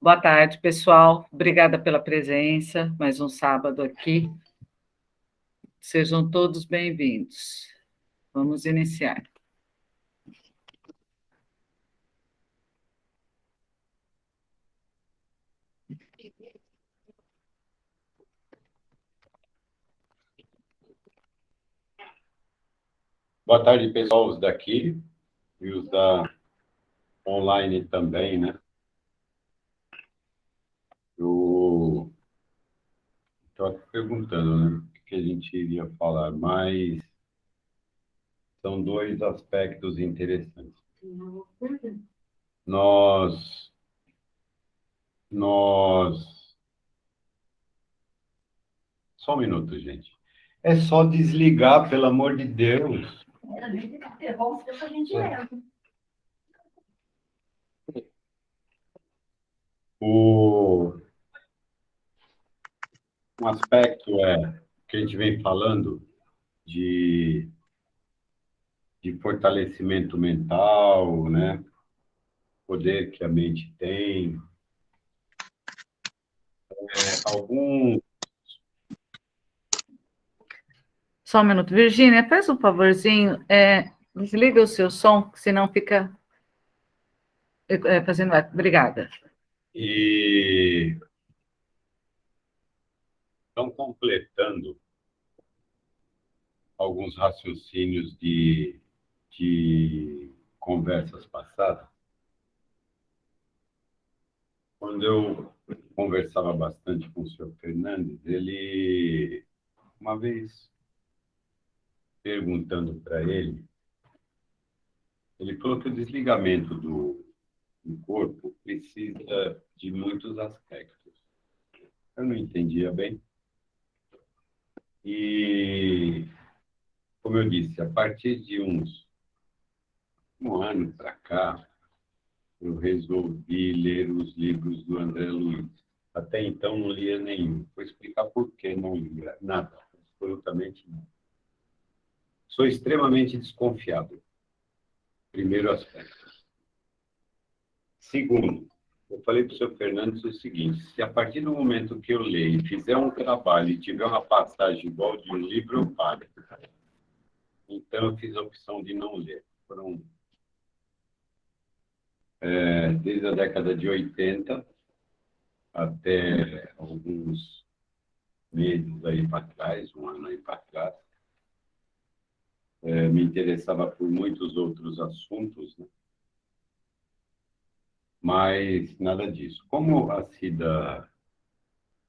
Boa tarde, pessoal. Obrigada pela presença. Mais um sábado aqui. Sejam todos bem-vindos. Vamos iniciar. Boa tarde, pessoal, os daqui e os da online também, né? Eu estou perguntando, né, o que a gente iria falar, mas são dois aspectos interessantes. Nós, nós... Só um minuto, gente. É só desligar, pelo amor de Deus. O... Um aspecto que a gente vem falando de fortalecimento mental, né? Poder que a mente tem. Algum... Só um minuto. Virgínia, faz um favorzinho. Desliga o seu som, senão fica fazendo... Obrigada. E estão completando alguns raciocínios de conversas passadas. Quando eu conversava bastante com o senhor Fernandes, ele, uma vez perguntando para ele, ele falou que o desligamento do corpo precisa de muitos aspectos. Eu não entendia bem. E, como eu disse, a partir de um ano para cá, eu resolvi ler os livros do André Luiz. Até então não lia nenhum. Vou explicar por que não lia nada, absolutamente nada. Sou extremamente desconfiado. Primeiro aspecto. Segundo, eu falei para o senhor Fernandes o seguinte: se a partir do momento que eu leio, fizer um trabalho e tiver uma passagem igual de um livro, eu paro. Então, eu fiz a opção de não ler. Foram, desde a década de 80 até alguns meses aí para trás, um ano aí para trás, me interessava por muitos outros assuntos, né? Mas nada disso. Como a Cida,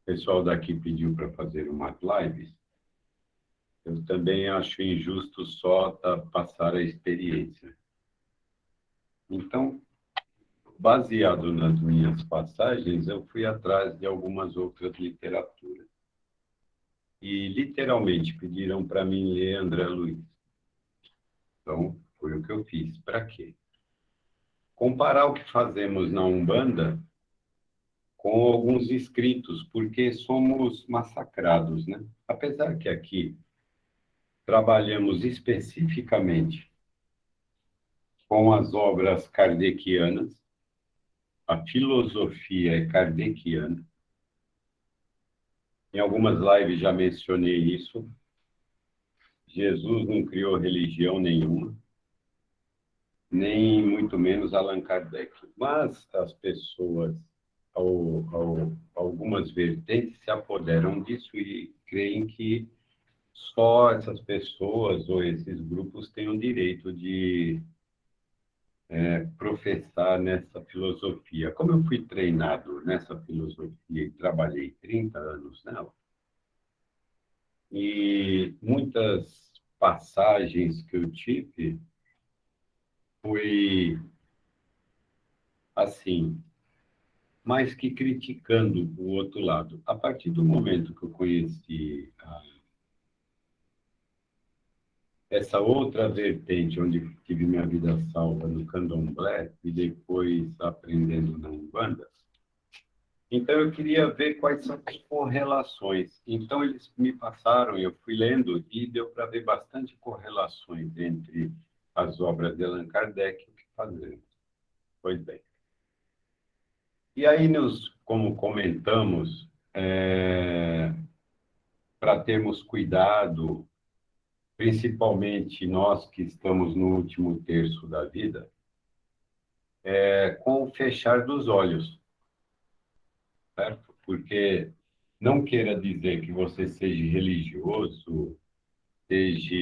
o pessoal daqui pediu para fazer umas lives, eu também acho injusto só passar a experiência. Então, baseado nas minhas passagens, eu fui atrás de algumas outras literaturas. E, literalmente, pediram para mim ler André Luiz. Então, foi o que eu fiz. Para quê? Comparar o que fazemos na Umbanda com alguns escritos, porque somos massacrados, né? Apesar que aqui trabalhamos especificamente com as obras kardecianas, a filosofia é kardeciana. Em algumas lives já mencionei isso. Jesus não criou religião nenhuma, nem muito menos Allan Kardec. Mas as pessoas, algumas vertentes, se apoderam disso e creem que só essas pessoas ou esses grupos têm o direito de professar nessa filosofia. Como eu fui treinado nessa filosofia e trabalhei 30 anos nela, e muitas passagens que eu tive fui assim, mais que criticando o outro lado. A partir do momento que eu conheci essa outra vertente, onde tive minha vida salva no candomblé e depois aprendendo na Umbanda, então eu queria ver quais são as correlações. Então eles me passaram, eu fui lendo e deu para ver bastante correlações entre as obras de Allan Kardec e o que fazemos. Pois bem. E aí, como comentamos, para termos cuidado, principalmente nós que estamos no último terço da vida, com o fechar dos olhos, certo? Porque não queira dizer que você seja religioso, seja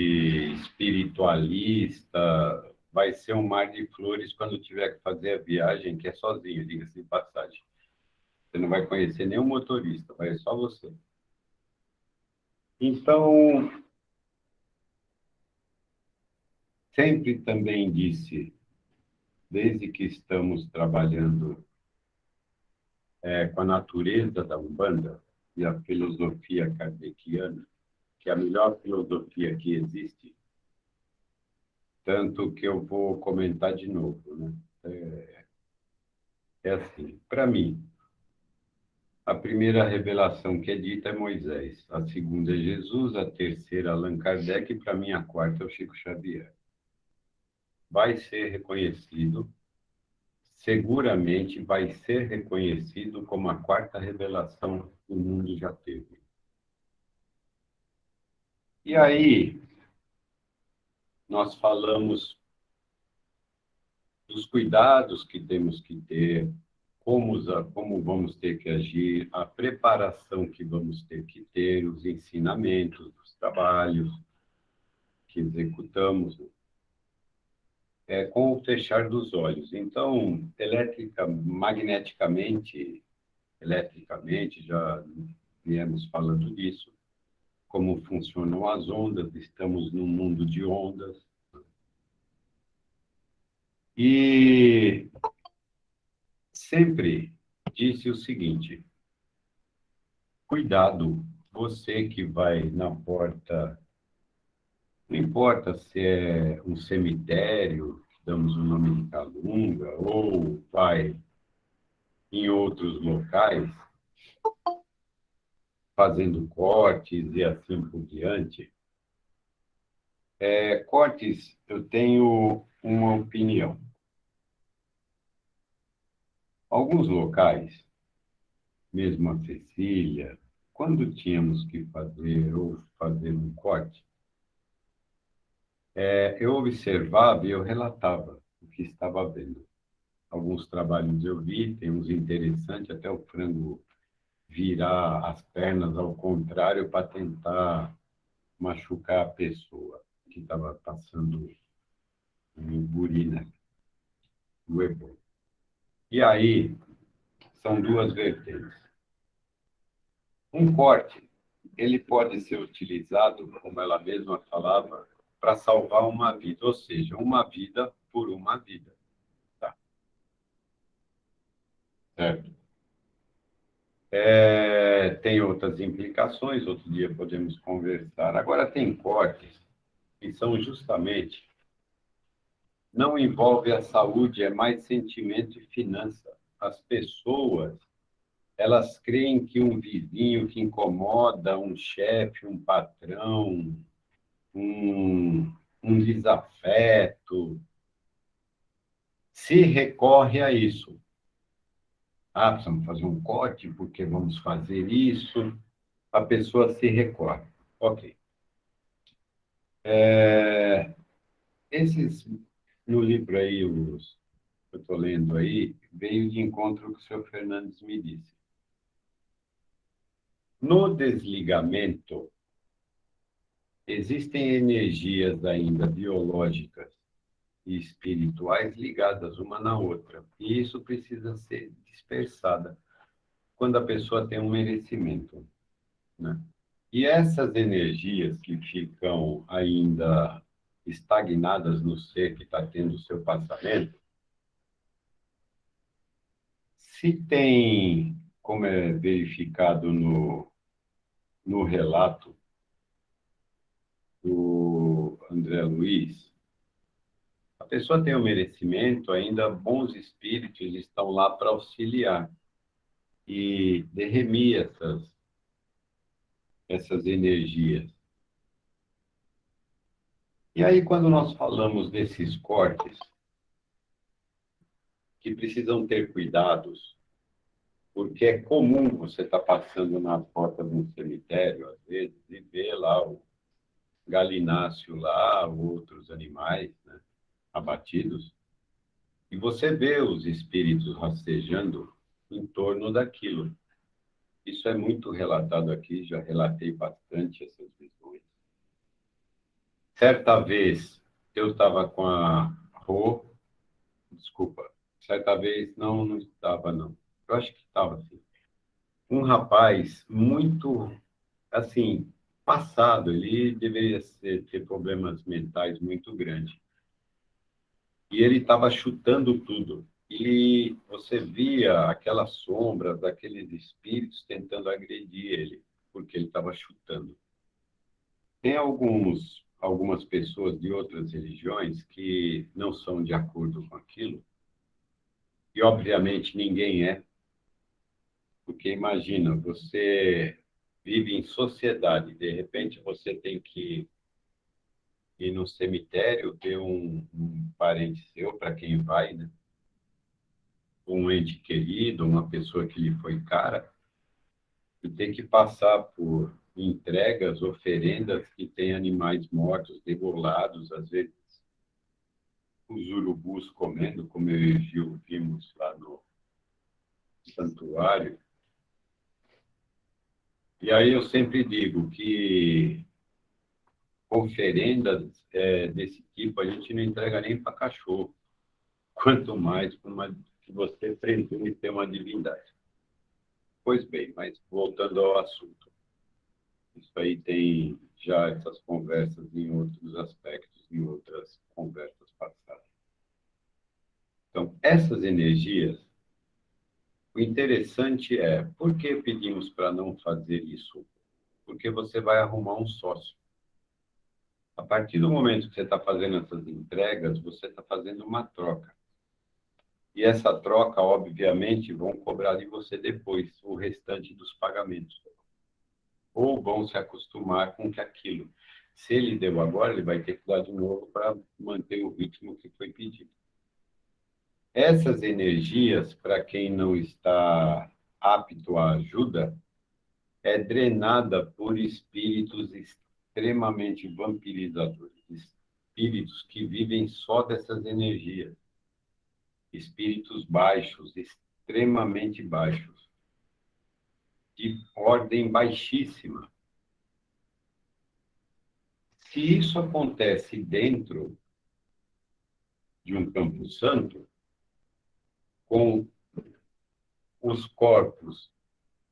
espiritualista, vai ser um mar de flores quando tiver que fazer a viagem, que é sozinho, diga-se de passagem. Você não vai conhecer nenhum motorista, vai só você. Então, sempre também disse, desde que estamos trabalhando com a natureza da Umbanda e a filosofia kardeciana, que é a melhor filosofia que existe, tanto que eu vou comentar de novo, né? É assim, para mim, a primeira revelação que é dita é Moisés, a segunda é Jesus, a terceira Allan Kardec e para mim a quarta é o Chico Xavier. Vai ser reconhecido, seguramente vai ser reconhecido como a quarta revelação que o mundo já teve. E aí, nós falamos dos cuidados que temos que ter, como vamos ter que agir, a preparação que vamos ter que ter, os ensinamentos, os trabalhos que executamos, com o fechar dos olhos. Então, eletricamente, já viemos falando disso, como funcionam as ondas, estamos num mundo de ondas. E sempre disse o seguinte: cuidado, você que vai na porta, não importa se é um cemitério, que damos o nome de Calunga, ou vai em outros locais, fazendo cortes e assim por diante. Cortes, eu tenho uma opinião. Alguns locais, mesmo a Cecília, quando tínhamos que fazer um corte, eu observava e eu relatava o que estava vendo. Alguns trabalhos eu vi, tem uns interessantes, até o frango virar as pernas ao contrário para tentar machucar a pessoa que estava passando um burina no ebol. E aí, são duas vertentes. Um corte, ele pode ser utilizado, como ela mesma falava, para salvar uma vida, ou seja, uma vida por uma vida. Tá? Certo? Tem outras implicações, outro dia podemos conversar. Agora, tem cortes que são justamente, não envolve a saúde, é mais sentimento e finança. As pessoas, elas creem que um vizinho que incomoda, um chefe, um patrão, um desafeto, se recorre a isso. Ah, precisamos fazer um corte porque vamos fazer isso. A pessoa se recorre. Ok. Esses, no livro aí, os que eu estou lendo aí, veio de encontro com o senhor Fernandes me disse. No desligamento, existem energias ainda biológicas e espirituais ligadas uma na outra. E isso precisa ser dispersada quando a pessoa tem um merecimento, né? E essas energias que ficam ainda estagnadas no ser que está tendo o seu passamento, se tem, como é verificado no relato do André Luiz, a pessoa tem o merecimento, ainda bons espíritos estão lá para auxiliar e derremir essas energias. E aí, quando nós falamos desses cortes, que precisam ter cuidados, Porque é comum você estar passando na porta de um cemitério, às vezes, e ver lá o galináceo lá, outros animais, né, abatidos, e você vê os espíritos rastejando em torno daquilo. Isso é muito relatado aqui, já relatei bastante essas visões. Certa vez, eu estava com a Rô, desculpa, certa vez, não estava, não. Eu acho que estava, assim. Um rapaz muito, assim, passado, ele deveria ter problemas mentais muito grandes. E ele estava chutando tudo. E você via aquelas sombras daqueles espíritos tentando agredir ele, porque ele estava chutando. Tem algumas pessoas de outras religiões que não são de acordo com aquilo, e obviamente ninguém é, porque imagina, você vive em sociedade, de repente você tem que ir no cemitério ver um parente seu, para quem vai, né? Um ente querido, uma pessoa que lhe foi cara, e tem que passar por entregas, oferendas que têm animais mortos, degolados, às vezes os urubus comendo, como eu e o Gil vimos lá no santuário. E aí eu sempre digo que oferendas desse tipo a gente não entrega nem para cachorro, quanto mais para uma que você presume ter uma divindade. Pois bem, mas voltando ao assunto, isso aí tem já essas conversas em outros aspectos, em outras conversas passadas. Então, essas energias, o interessante é, por que pedimos para não fazer isso? Porque você vai arrumar um sócio. A partir do momento que você está fazendo essas entregas, você está fazendo uma troca. E essa troca, obviamente, vão cobrar de você depois o restante dos pagamentos. Ou vão se acostumar com que aquilo, se ele deu agora, ele vai ter que dar de novo para manter o ritmo que foi pedido. Essas energias, para quem não está apto à ajuda, é drenada por espíritos extremamente vampirizadores, espíritos que vivem só dessas energias, espíritos baixos, extremamente baixos, de ordem baixíssima. Se isso acontece dentro de um campo santo, com os corpos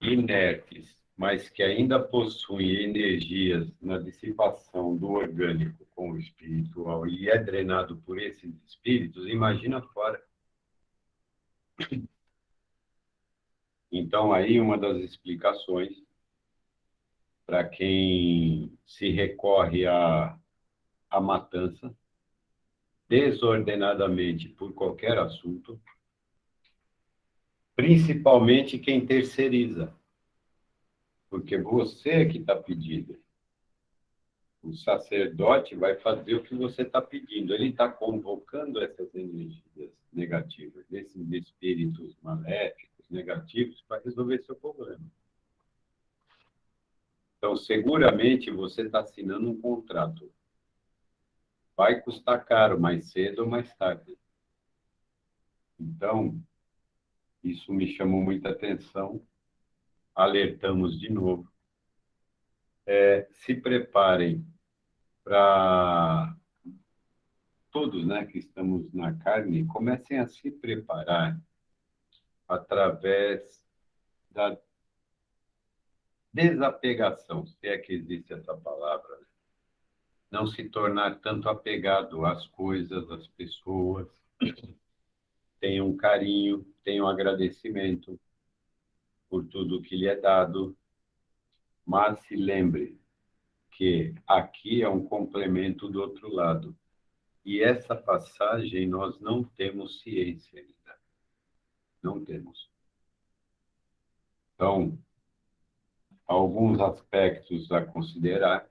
inertes, mas que ainda possuem energias na dissipação do orgânico com o espiritual e é drenado por esses espíritos, imagina fora. Então, aí, uma das explicações para quem se recorre à matança desordenadamente por qualquer assunto, principalmente quem terceiriza, porque você é que está pedindo. O sacerdote vai fazer o que você está pedindo. Ele está convocando essas energias negativas, esses espíritos maléficos, negativos, para resolver seu problema. Então, seguramente, você está assinando um contrato. Vai custar caro, mais cedo ou mais tarde. Então, isso me chamou muita atenção. Alertamos de novo. Se preparem para todos, né, que estamos na carne, comecem a se preparar através da desapegação, se é que existe essa palavra, né? Não se tornar tanto apegado às coisas, às pessoas, tenha um carinho, tenha um agradecimento por tudo que lhe é dado, mas se lembre que aqui é um complemento do outro lado. E essa passagem nós não temos ciência ainda. Não temos. Então, alguns aspectos a considerar.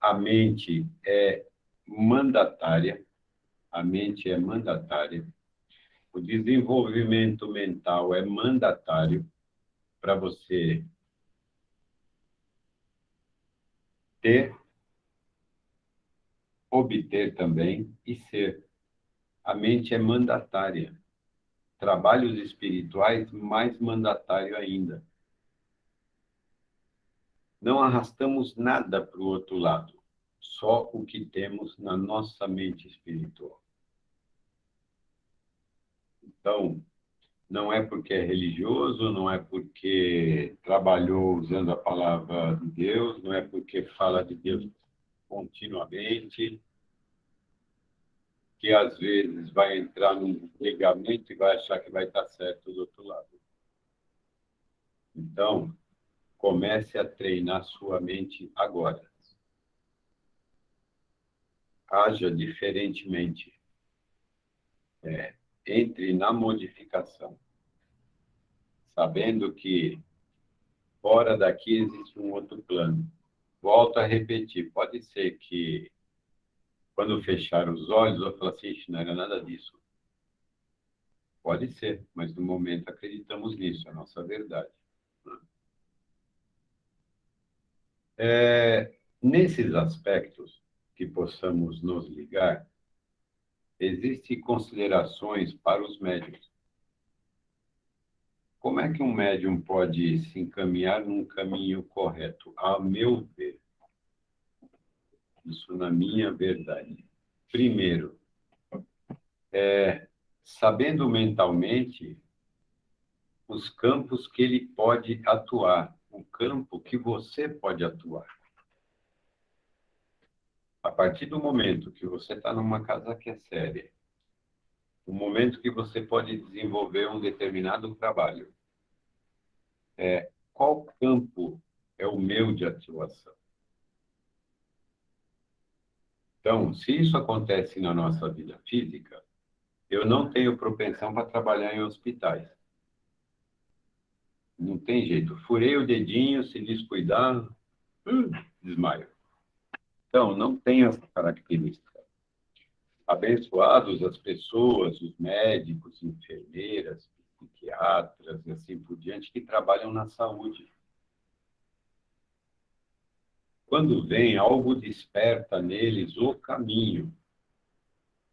A mente é mandatária. A mente é mandatária. O desenvolvimento mental é mandatário para você ter, obter também e ser. A mente é mandatária. Trabalhos espirituais, mais mandatário ainda. Não arrastamos nada para o outro lado, só o que temos na nossa mente espiritual. Então, não é porque é religioso, não é porque trabalhou usando a palavra de Deus, não é porque fala de Deus continuamente, que às vezes vai entrar num ligamento e vai achar que vai estar certo do outro lado. Então, comece a treinar sua mente agora. Haja diferentemente. Entre na modificação, sabendo que fora daqui existe um outro plano. Volto a repetir, pode ser que quando fechar os olhos eu fale assim, "Ixi, não era nada disso." Pode ser, mas no momento acreditamos nisso, é a nossa verdade. Nesses aspectos que possamos nos ligar, existem considerações para os médiums. Como é que um médium pode se encaminhar num caminho correto? A meu ver, isso na minha verdade. Primeiro, sabendo mentalmente os campos que ele pode atuar, o campo que você pode atuar. A partir do momento que você está numa casa que é séria, o momento que você pode desenvolver um determinado trabalho, qual campo é o meu de atuação? Então, se isso acontece na nossa vida física, eu não tenho propensão para trabalhar em hospitais. Não tem jeito. Furei o dedinho, se descuidar, desmaio. Então, não tem essa característica. Abençoados as pessoas, os médicos, enfermeiras, psiquiatras e assim por diante, que trabalham na saúde. Quando vem, algo desperta neles o caminho.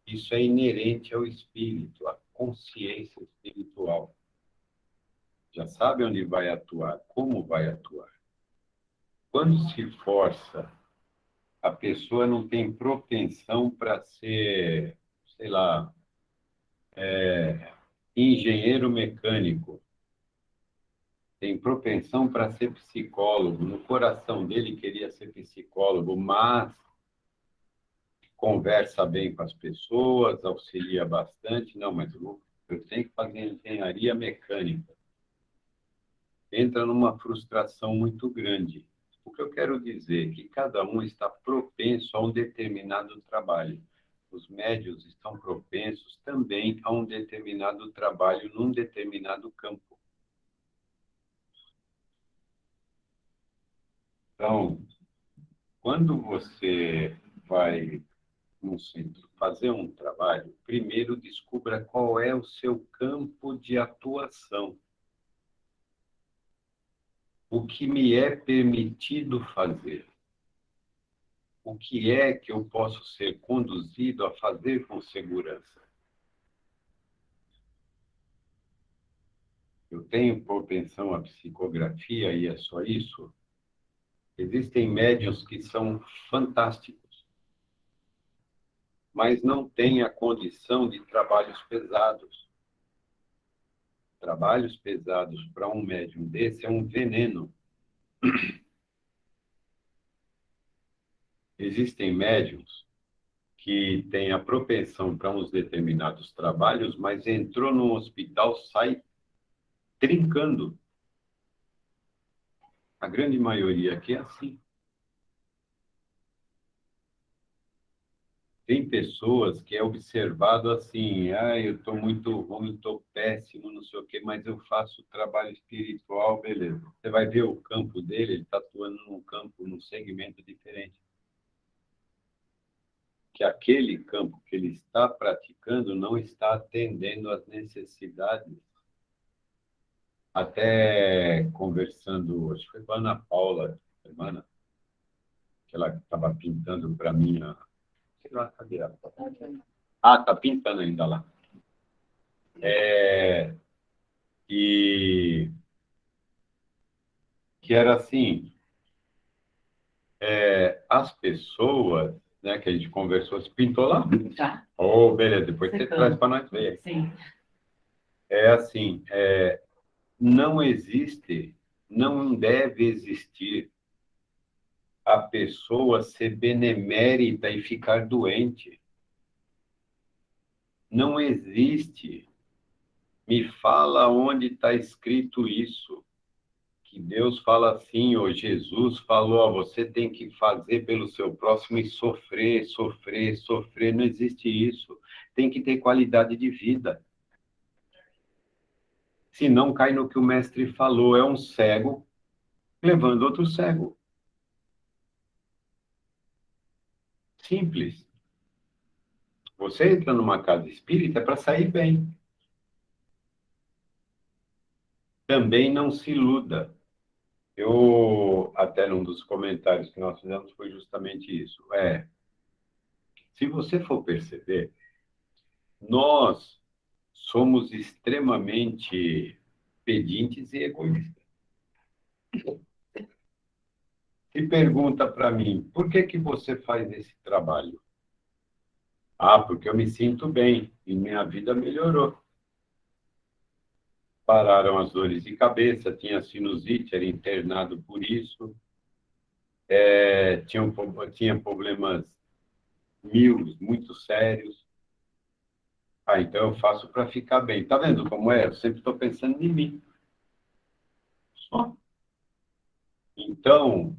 Isso é inerente ao espírito, à consciência espiritual. Já sabe onde vai atuar, como vai atuar. Quando se força, a pessoa não tem propensão para ser, sei lá, engenheiro mecânico. Tem propensão para ser psicólogo. No coração dele queria ser psicólogo, mas conversa bem com as pessoas, auxilia bastante. Não, mas eu tenho que fazer engenharia mecânica. Entra numa frustração muito grande. O que eu quero dizer é que cada um está propenso a um determinado trabalho. Os médios estão propensos também a um determinado trabalho num determinado campo. Então, quando você vai no centro fazer um trabalho, primeiro descubra qual é o seu campo de atuação. O que me é permitido fazer? O que é que eu posso ser conduzido a fazer com segurança? Eu tenho propensão à psicografia e é só isso? Existem médiuns que são fantásticos, mas não têm a condição de trabalhos pesados. Trabalhos pesados para um médium desse é um veneno. Existem médiuns que têm a propensão para uns determinados trabalhos, mas entrou num hospital, sai trincando. A grande maioria aqui é assim. Tem pessoas que é observado assim, eu estou muito ruim, estou péssimo, não sei o quê, mas eu faço trabalho espiritual, beleza. Você vai ver o campo dele, ele está atuando num campo, num segmento diferente. que aquele campo que ele está praticando não está atendendo às necessidades. Até conversando, acho que foi com a Ana Paula, semana, que ela estava pintando para mim, sei lá, cadê ela? Ah, está pintando ainda lá. E que era assim, as pessoas, né, que a gente conversou, se pintou lá? Já. Oh, beleza, depois você traz para nós ver. Sim. É assim, não existe, não deve existir a pessoa ser benemérita e ficar doente. Não existe. Me fala onde está escrito isso. Que Deus fala assim, ou Jesus falou, ó, você tem que fazer pelo seu próximo e sofrer, sofrer, sofrer. Não existe isso. Tem que ter qualidade de vida. Se não cai no que o mestre falou, é um cego levando outro cego. Simples. Você entra numa casa espírita para sair bem. Também não se iluda. Eu, até num dos comentários que nós fizemos, foi justamente isso. Se você for perceber, nós somos extremamente pedintes e egoístas. Se pergunta para mim, por que que você faz esse trabalho? Ah, porque eu me sinto bem e minha vida melhorou. Pararam as dores de cabeça, tinha sinusite, era internado por isso, tinha problemas muito sérios. Ah, então eu faço para ficar bem. Tá vendo como é? Eu sempre estou pensando em mim. Só. Então,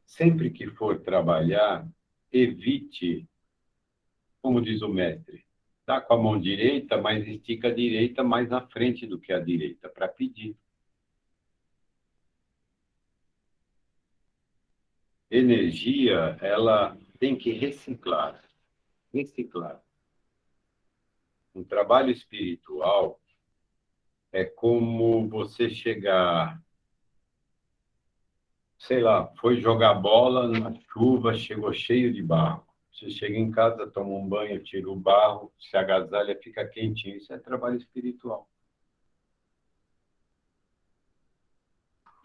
sempre que for trabalhar, evite, como diz o mestre, tá com a mão direita, mas estica a direita mais à frente do que a direita, para pedir. Energia, ela tem que reciclar. Reciclar. Um trabalho espiritual é como você chegar, sei lá, foi jogar bola na chuva, chegou cheio de barro. Você chega em casa, toma um banho, tira o barro, se agasalha, fica quentinho. Isso é trabalho espiritual.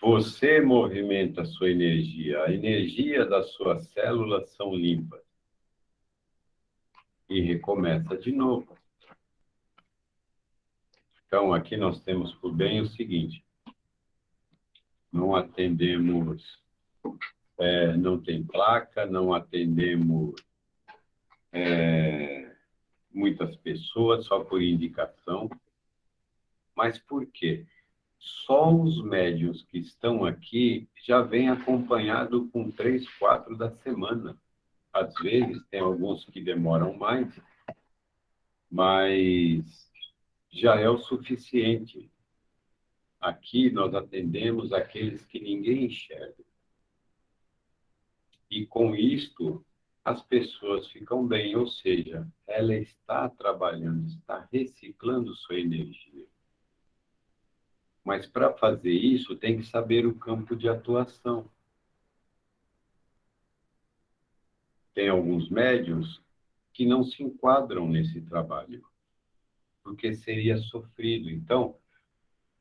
Você movimenta a sua energia. A energia das suas células são limpas. E recomeça de novo. Então, aqui nós temos por bem o seguinte: não atendemos, não tem placa, não atendemos muitas pessoas só por indicação. Mas por quê? Só os médiuns que estão aqui já vêm acompanhado com 3, 4 da semana. Às vezes tem alguns que demoram mais, mas já é o suficiente. Aqui nós atendemos aqueles que ninguém enxerga. E com isto, as pessoas ficam bem, ou seja, ela está trabalhando, está reciclando sua energia. Mas para fazer isso, tem que saber o campo de atuação. Tem alguns médiuns que não se enquadram nesse trabalho, porque seria sofrido. Então,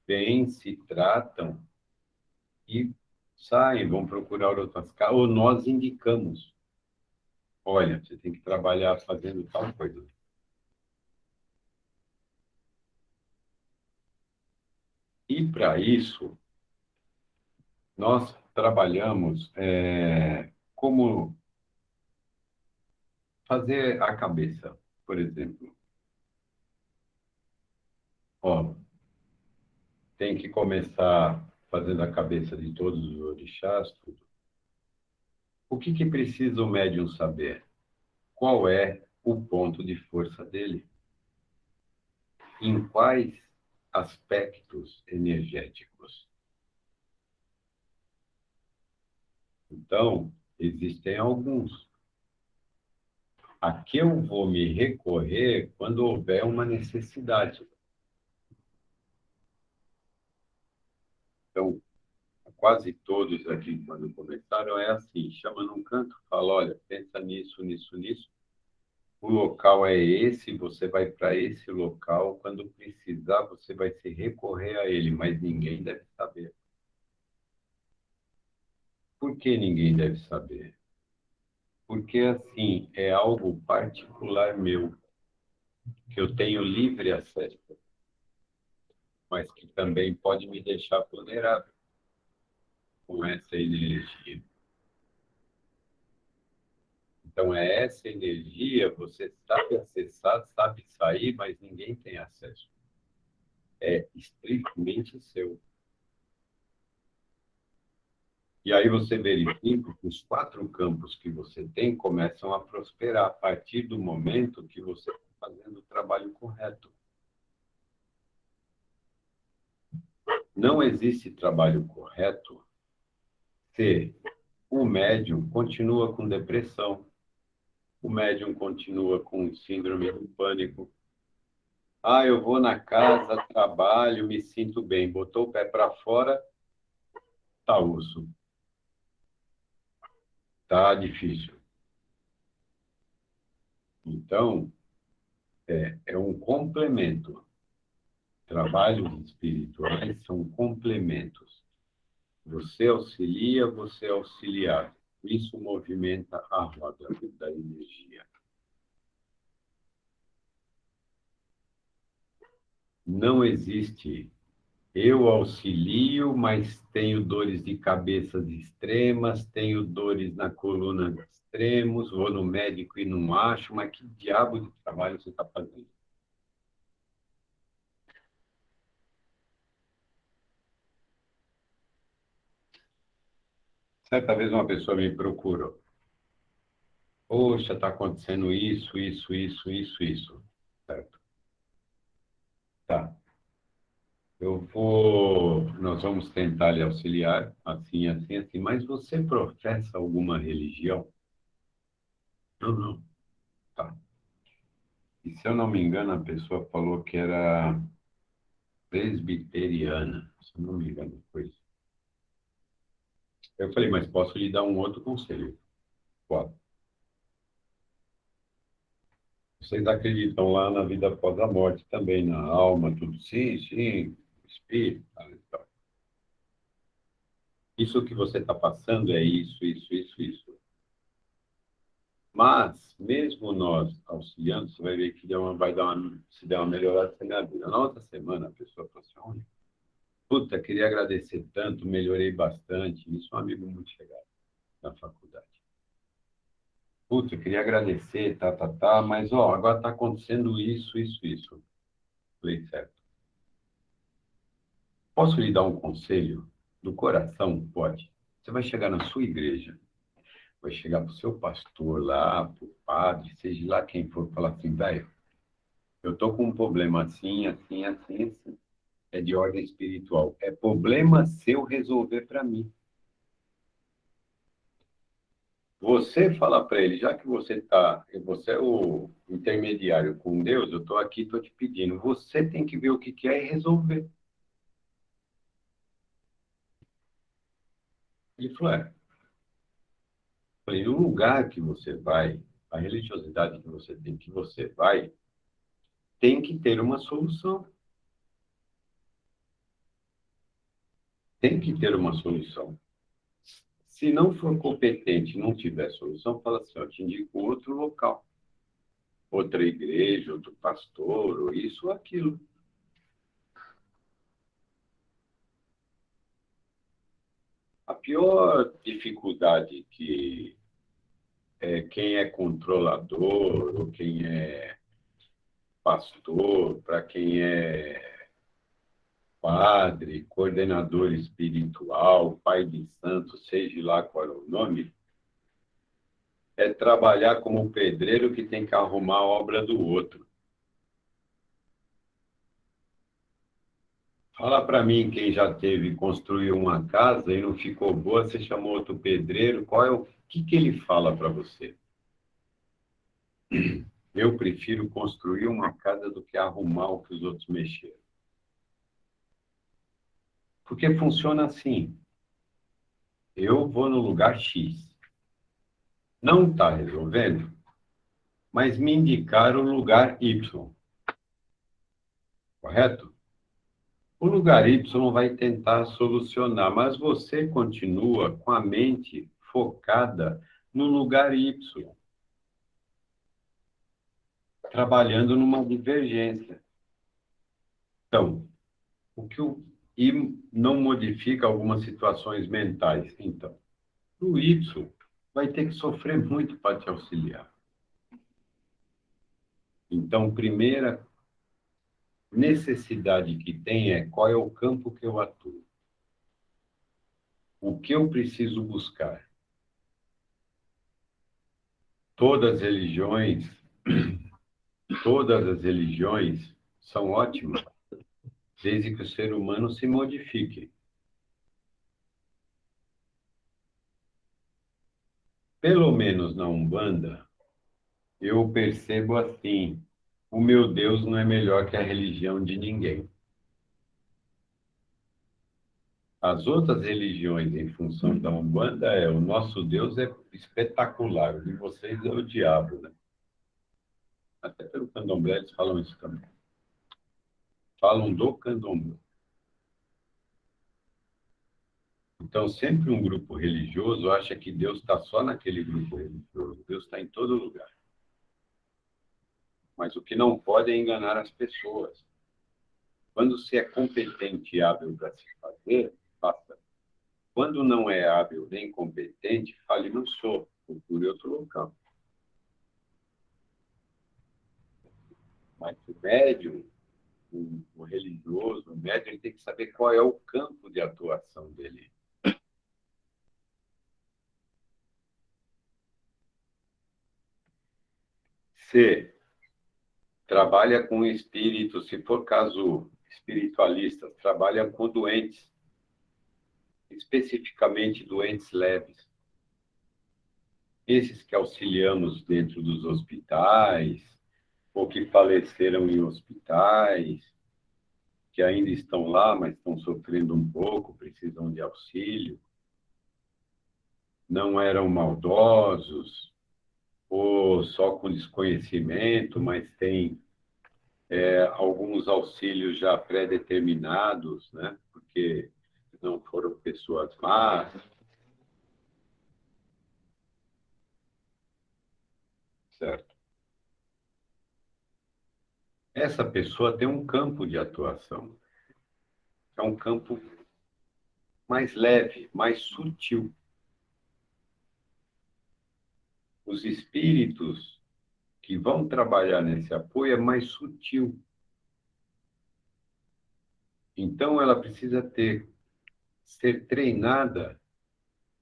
bem, se tratam e saem, vão procurar outras casas, ou nós indicamos. Olha, você tem que trabalhar fazendo tal coisa. E para isso, nós trabalhamos como fazer a cabeça, por exemplo. Ó, tem que começar fazendo a cabeça de todos os orixás, tudo. O que que precisa o médium saber? Qual é o ponto de força dele? Em quais aspectos energéticos? Então, existem alguns. A que eu vou me recorrer quando houver uma necessidade. Então, quase todos aqui, quando começaram, é assim, chama num canto, fala, olha, pensa nisso, nisso, nisso, o local é esse, você vai para esse local, quando precisar, você vai se recorrer a ele, mas ninguém deve saber. Por que ninguém deve saber? Porque, assim, é algo particular meu, que eu tenho livre acesso, mas que também pode me deixar vulnerável com essa energia. Então, é essa energia, você sabe acessar, sabe sair, mas ninguém tem acesso. É estritamente seu. E aí você verifica que os 4 campos que você tem começam a prosperar a partir do momento que você está fazendo o trabalho correto. Não existe trabalho correto se o médium continua com depressão, o médium continua com síndrome do pânico. Ah, eu vou na casa, trabalho, me sinto bem. Botou o pé para fora, tá osso. Tá difícil. Então, é um complemento. Trabalhos espirituais são complementos. Você auxilia, você é auxiliado. Isso movimenta a roda da energia. Não existe eu auxilio, mas tenho dores de cabeça extremas, tenho dores na coluna extremos, vou no médico e não acho, mas que diabo de trabalho você está fazendo? Certa vez uma pessoa me procurou. Poxa, está acontecendo isso, isso, isso, isso, isso. Certo. Tá. Nós vamos tentar lhe auxiliar, assim, assim, assim, mas você professa alguma religião? Não, não. Tá. E se eu não me engano, a pessoa falou que era presbiteriana, se eu não me engano, foi isso. Eu falei, mas posso lhe dar um outro conselho? Qual? Vocês acreditam lá na vida após a morte também, na alma, tudo? Sim, sim, espírito, tal, e tal. Isso que você está passando é isso, isso, isso, isso. Mas, mesmo nós auxiliando, você vai ver que vai dar se der uma melhorada na vida. Na outra semana, a pessoa falou assim, olha, puta, queria agradecer tanto, melhorei bastante. Isso é um amigo muito chegado na faculdade. Puta, eu queria agradecer, mas, ó, agora está acontecendo isso, isso, isso. Falei, certo. Posso lhe dar um conselho do coração? Pode. Você vai chegar na sua igreja, vai chegar para o seu pastor lá, para o padre, seja lá quem for, falar assim, velho, eu tô com um problema assim, assim, assim, assim. É de ordem espiritual. É problema seu resolver para mim. Você falar para ele, já que você é o intermediário com Deus, eu estou aqui, estou te pedindo. Você tem que ver o que é e resolver. Ele falou, falei, no lugar que você vai, a religiosidade que você vai, tem que ter uma solução. Tem que ter uma solução. Se não for competente, não tiver solução, fala assim, eu te indico outro local, outra igreja, outro pastor, ou isso ou aquilo. A pior dificuldade que quem é controlador ou quem é pastor, para quem é padre, coordenador espiritual, pai de santo, seja lá qual é o nome, é trabalhar como pedreiro que tem que arrumar a obra do outro. Fala para mim, quem já teve, construiu uma casa e não ficou boa, você chamou outro pedreiro, qual é o que ele fala para você? eu prefiro construir uma casa do que arrumar o que os outros mexeram. Porque funciona assim. Eu vou no lugar X. Não está resolvendo, mas me indicaram o lugar Y. Correto? O lugar Y vai tentar solucionar, mas você continua com a mente focada no lugar Y, trabalhando numa divergência. Então, o que o I não modifica algumas situações mentais. Então, o Y vai ter que sofrer muito para te auxiliar. Então, primeira necessidade que tem é qual é o campo que eu atuo. O que eu preciso buscar? Todas as religiões, todas as religiões são ótimas, desde que o ser humano se modifique. Pelo menos na Umbanda, eu percebo assim, o meu Deus não é melhor que a religião de ninguém. As outras religiões, em função da Umbanda, o nosso Deus é espetacular, o de vocês é o diabo, né? Até pelo candomblé eles falam isso também. Falam do candomblé. Então, sempre um grupo religioso acha que Deus está só naquele grupo religioso. Deus está em todo lugar. Mas o que não pode é enganar as pessoas. Quando se é competente e hábil para se fazer, faça. Quando não é hábil nem competente, fale, não sou, procure outro local. Mas o médium, o religioso, o médium, ele tem que saber qual é o campo de atuação dele. Se trabalha com espíritos, se for caso espiritualistas, trabalha com doentes, especificamente doentes leves. Esses que auxiliamos dentro dos hospitais, ou que faleceram em hospitais, que ainda estão lá, mas estão sofrendo um pouco, precisam de auxílio, não eram maldosos, ou só com desconhecimento, mas têm alguns auxílios já pré-determinados, né? Porque não foram pessoas más. Certo? Essa pessoa tem um campo de atuação. É um campo mais leve, mais sutil. Os espíritos que vão trabalhar nesse apoio é mais sutil. Então, ela precisa ser treinada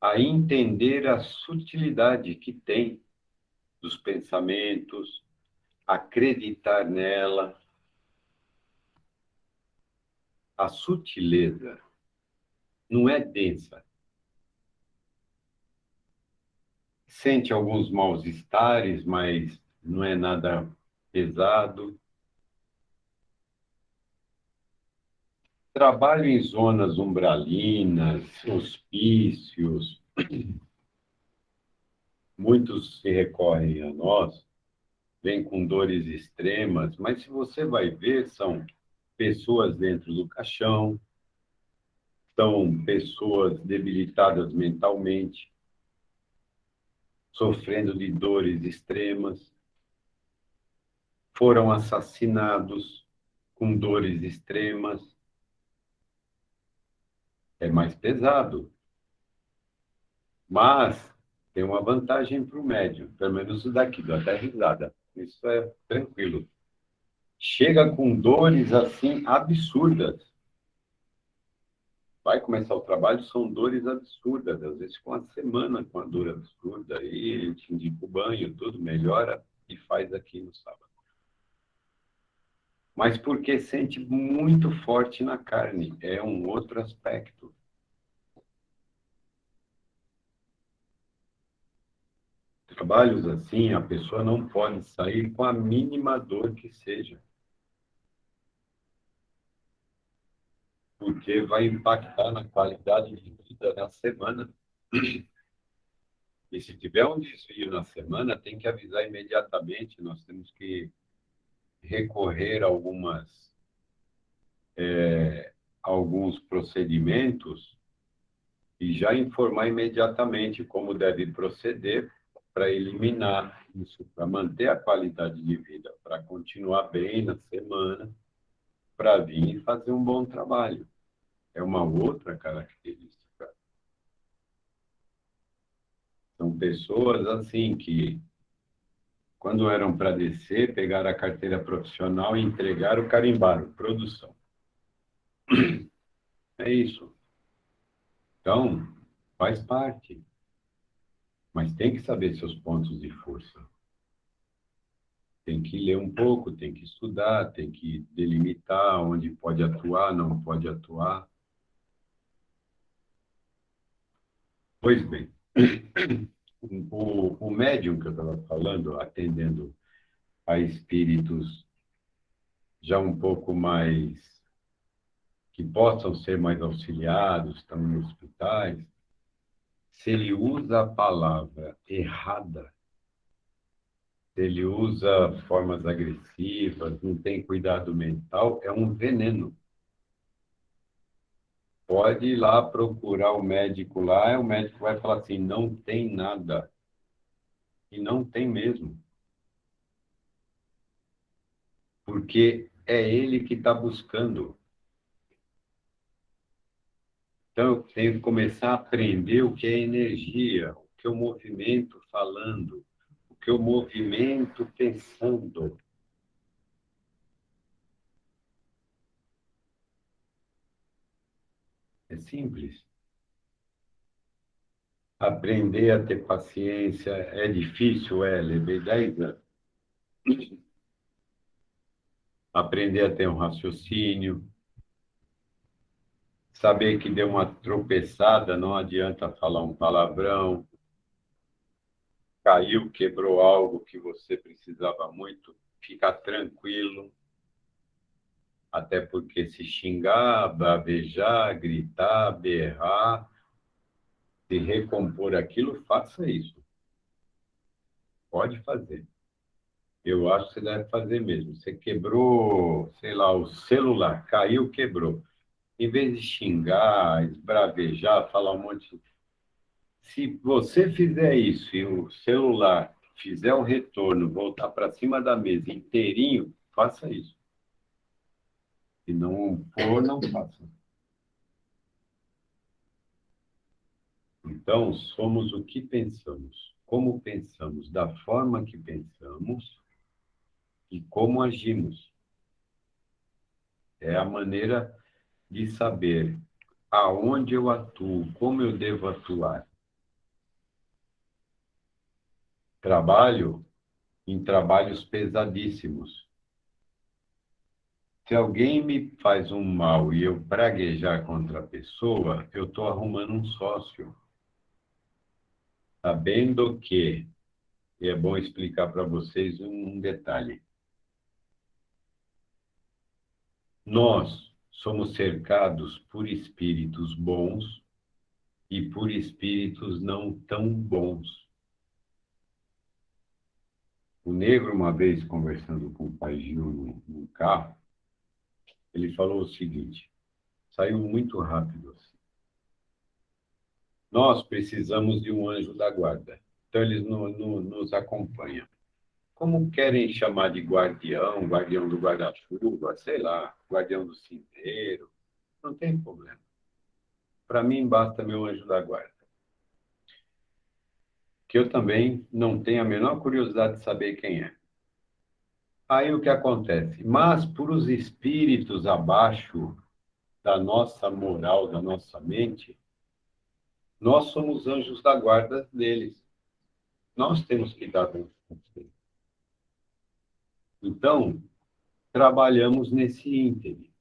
a entender a sutilidade que tem dos pensamentos, acreditar nela. A sutileza não é densa. Sente alguns mal-estares, mas não é nada pesado. Trabalho em zonas umbralinas, hospícios. Muitos se recorrem a nós, vêm com dores extremas, mas se você vai ver, são pessoas dentro do caixão, são pessoas debilitadas mentalmente, sofrendo de dores extremas, foram assassinados com dores extremas. É mais pesado, mas tem uma vantagem para o médium, pelo menos isso daqui, dá até risada. Isso é tranquilo. Chega com dores assim absurdas. Vai começar o trabalho, são dores absurdas, às vezes com uma semana com a dor absurda, aí a gente indica o banho, tudo melhora e faz aqui no sábado. Mas porque sente muito forte na carne, é um outro aspecto. trabalhos assim, a pessoa não pode sair com a mínima dor que seja, porque vai impactar na qualidade de vida na semana. E se tiver um desvio na semana, tem que avisar imediatamente. Nós temos que recorrer a alguns procedimentos e já informar imediatamente como deve proceder para eliminar isso, para manter a qualidade de vida, para continuar bem na semana, para vir e fazer um bom trabalho. É uma outra característica. São pessoas assim que, quando eram para descer, pegaram a carteira profissional e entregaram, carimbaram, produção. É isso. Então, faz parte. Mas tem que saber seus pontos de força. Tem que ler um pouco, tem que estudar, tem que delimitar onde pode atuar, não pode atuar. Pois bem, o médium que eu estava falando, atendendo a espíritos já um pouco mais, que possam ser mais auxiliados, estão em hospitais, se ele usa a palavra errada, se ele usa formas agressivas, não tem cuidado mental, é um veneno. Pode ir lá procurar o médico lá, o médico vai falar assim, não tem nada. E não tem mesmo. Porque é ele que está buscando. Então, eu tenho que começar a aprender o que é energia, o que é o movimento falando, o que é o movimento pensando. É simples. Aprender a ter paciência é difícil, levei 10 anos. Aprender a ter um raciocínio, saber que deu uma tropeçada, não adianta falar um palavrão, caiu, quebrou algo que você precisava muito, ficar tranquilo, até porque se xingar, bravejar, gritar, berrar, se recompor aquilo, faça isso. Pode fazer. Eu acho que você deve fazer mesmo. Você quebrou, sei lá, o celular, caiu, quebrou. Em vez de xingar, esbravejar, falar um monte de... Se você fizer isso e o celular fizer o retorno, voltar para cima da mesa inteirinho, faça isso. Se não for, não faça. Então, somos o que pensamos, como pensamos, da forma que pensamos e como agimos. É a maneira de saber aonde eu atuo, como eu devo atuar. Trabalho em trabalhos pesadíssimos. Se alguém me faz um mal e eu praguejar contra a pessoa, eu estou arrumando um sócio. Sabendo que, e é bom explicar para vocês um detalhe. Nós somos cercados por espíritos bons e por espíritos não tão bons. O negro, uma vez, conversando com o pai Gil no carro, ele falou o seguinte, saiu muito rápido assim. Nós precisamos de um anjo da guarda. Então, eles nos acompanham. Como querem chamar de guardião, guardião do guarda-chuva, sei lá, guardião do cinzeiro, não tem problema. Para mim, basta meu anjo da guarda. Que eu também não tenho a menor curiosidade de saber quem é. Aí o que acontece? Mas por os espíritos abaixo da nossa moral, da nossa mente, nós somos anjos da guarda deles. Nós temos que dar bons conselhos. Então, trabalhamos nesse ínterim.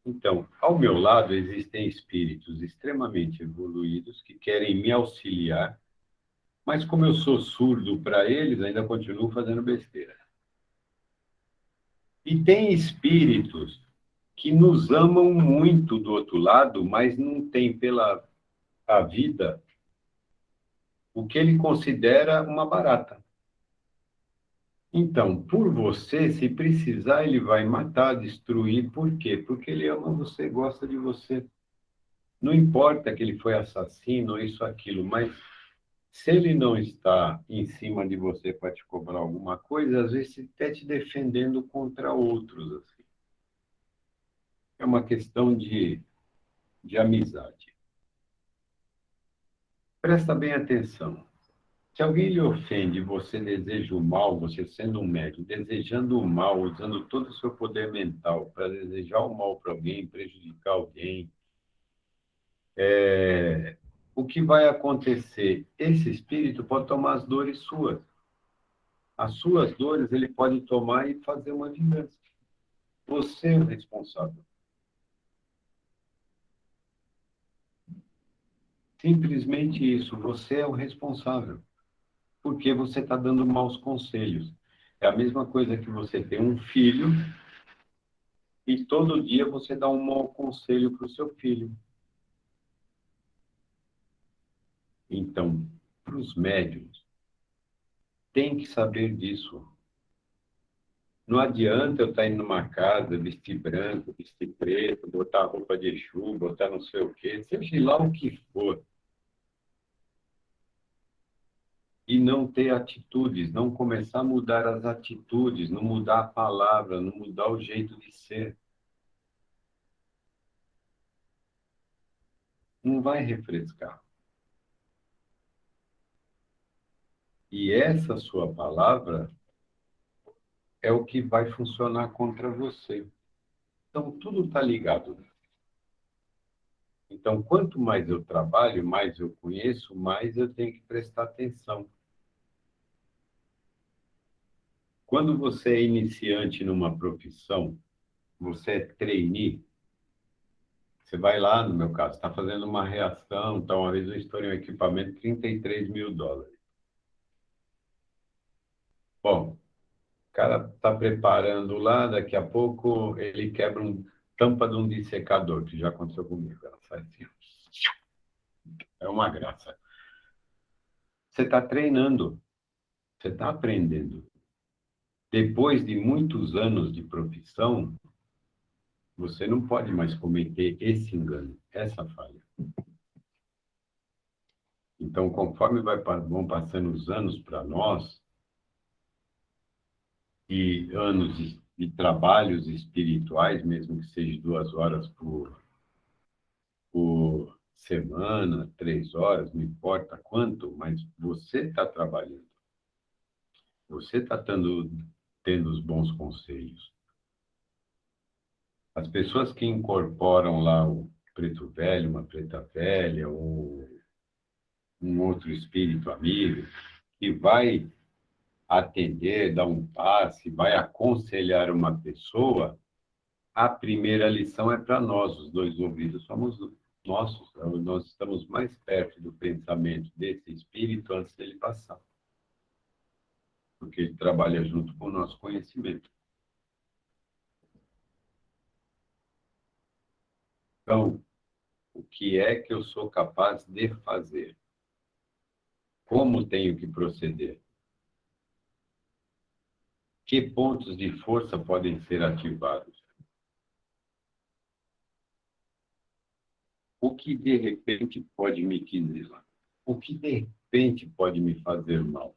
Então, ao meu lado existem espíritos extremamente evoluídos que querem me auxiliar Mas como eu sou surdo para eles, ainda continuo fazendo besteira. E tem espíritos que nos amam muito do outro lado, mas não tem pela a vida o que ele considera uma barata. Então, por você, se precisar, ele vai matar, destruir. Por quê? Porque ele ama você, gosta de você. Não importa que ele foi assassino, isso, aquilo, mas se ele não está em cima de você para te cobrar alguma coisa, às vezes ele está te defendendo contra outros. Assim. É uma questão de amizade. Presta bem atenção. Se alguém lhe ofende, você deseja o mal, você sendo um médium, desejando o mal, usando todo o seu poder mental para desejar o mal para alguém, prejudicar alguém, o que vai acontecer? Esse espírito pode tomar as dores suas. As suas dores ele pode tomar e fazer uma vingança. Você é o responsável. Simplesmente isso, você é o responsável. Porque você está dando maus conselhos. É a mesma coisa que você tem um filho e todo dia você dá um mau conselho para o seu filho. Então, para os médiums, tem que saber disso. Não adianta eu estar indo numa casa, vestir branco, vestir preto, botar roupa de chuva, botar não sei o quê, seja lá o que for, e não ter atitudes, não começar a mudar as atitudes, não mudar a palavra, não mudar o jeito de ser. Não vai refrescar. E essa sua palavra é o que vai funcionar contra você. Então, tudo está ligado. Então, quanto mais eu trabalho, mais eu conheço, mais eu tenho que prestar atenção. Quando você é iniciante numa profissão, você é trainee, você vai lá, no meu caso, está fazendo uma reação, então, uma vez eu estourei um equipamento de US$ 33.000. Bom, o cara está preparando lá, daqui a pouco ele quebra tampa de um dissecador, que já aconteceu comigo. Ela sai assim, é uma graça. Você está treinando, você está aprendendo. Depois de muitos anos de profissão, você não pode mais cometer esse engano, essa falha. Então, conforme vão passando os anos para nós, e anos de trabalhos espirituais, mesmo que seja 2 horas por semana, 3 horas, não importa quanto, mas você está trabalhando, você está tendo os bons conselhos. As pessoas que incorporam lá o preto velho, uma preta velha, ou um outro espírito amigo, que vai atender, dar um passe, vai aconselhar uma pessoa, a primeira lição é para nós, os dois ouvidos somos nossos, nós estamos mais perto do pensamento desse espírito antes dele passar, porque ele trabalha junto com o nosso conhecimento. Então, o que é que eu sou capaz de fazer? Como tenho que proceder? Que pontos de força podem ser ativados? O que de repente pode me quiser? O que de repente pode me fazer mal?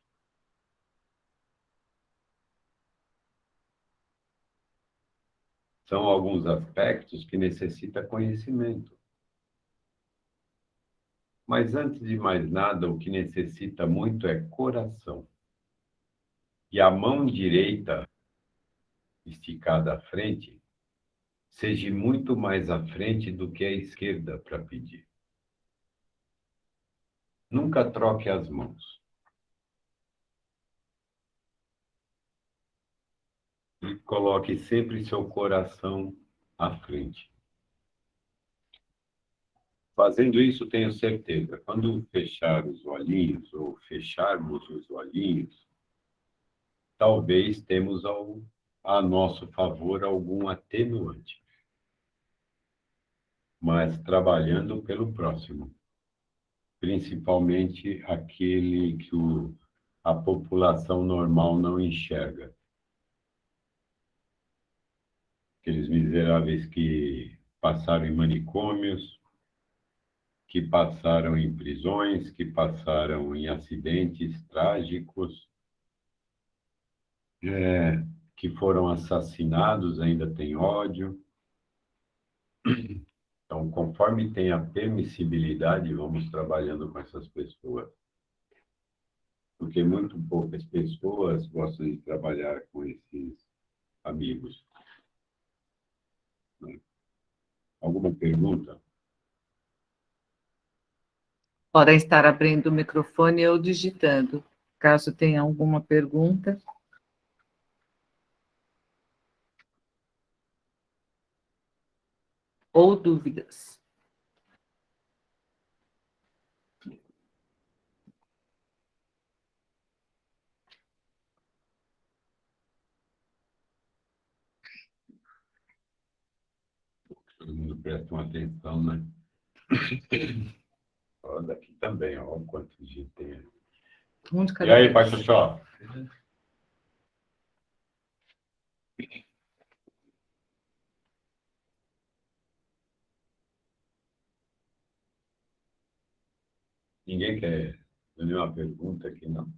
São alguns aspectos que necessitam conhecimento. Mas antes de mais nada, o que necessita muito é coração. E a mão direita, esticada à frente, seja muito mais à frente do que a esquerda para pedir. Nunca troque as mãos. E coloque sempre seu coração à frente. Fazendo isso, tenho certeza, quando fechar os olhinhos, ou fecharmos os olhinhos, talvez temos a nosso favor algum atenuante, mas trabalhando pelo próximo, principalmente aquele que a população normal não enxerga. Aqueles miseráveis que passaram em manicômios, que passaram em prisões, que passaram em acidentes trágicos, que foram assassinados, ainda tem ódio. Então, conforme tem a permissibilidade, vamos trabalhando com essas pessoas, porque muito poucas pessoas gostam de trabalhar com esses amigos. Né? Alguma pergunta? Podem estar abrindo o microfone ou digitando. Caso tenha alguma pergunta. Ou dúvidas. Todo mundo presta uma atenção, né? Ó, daqui também, ó, quanto de tem. Um de E cada aí, vez. Pai Xuxó? Ninguém quer nenhuma pergunta aqui, não?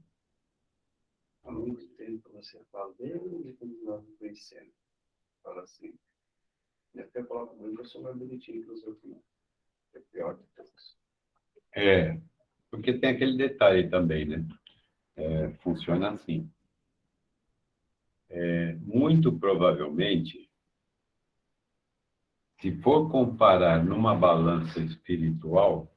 Há muito tempo você fala, desde quando nós nos conhecemos. Fala assim. E até falar comigo, eu sou mais bonitinho que os outros. Não. É pior que todos. Porque tem aquele detalhe também, né? Funciona assim. Muito provavelmente, se for comparar numa balança espiritual,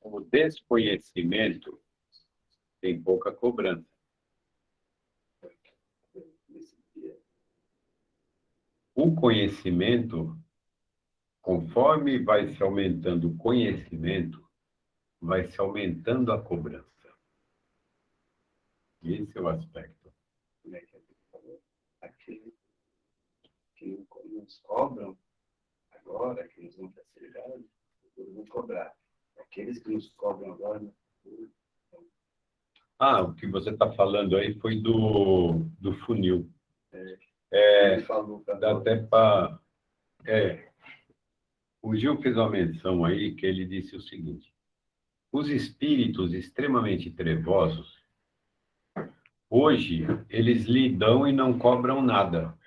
o desconhecimento tem pouca cobrança. Nesse dia. O conhecimento, conforme vai se aumentando o conhecimento, vai se aumentando a cobrança. Esse é o aspecto. Como é que a gente falou? Aqueles que nos cobram agora, que nos vão facilitar, vão cobrar. Aqueles que nos cobram agora, O que você está falando aí foi do funil. ele falou para Dá nós. até para... O Gil fez uma menção aí que ele disse o seguinte: os espíritos extremamente trevosos, hoje, eles lidam e não cobram nada.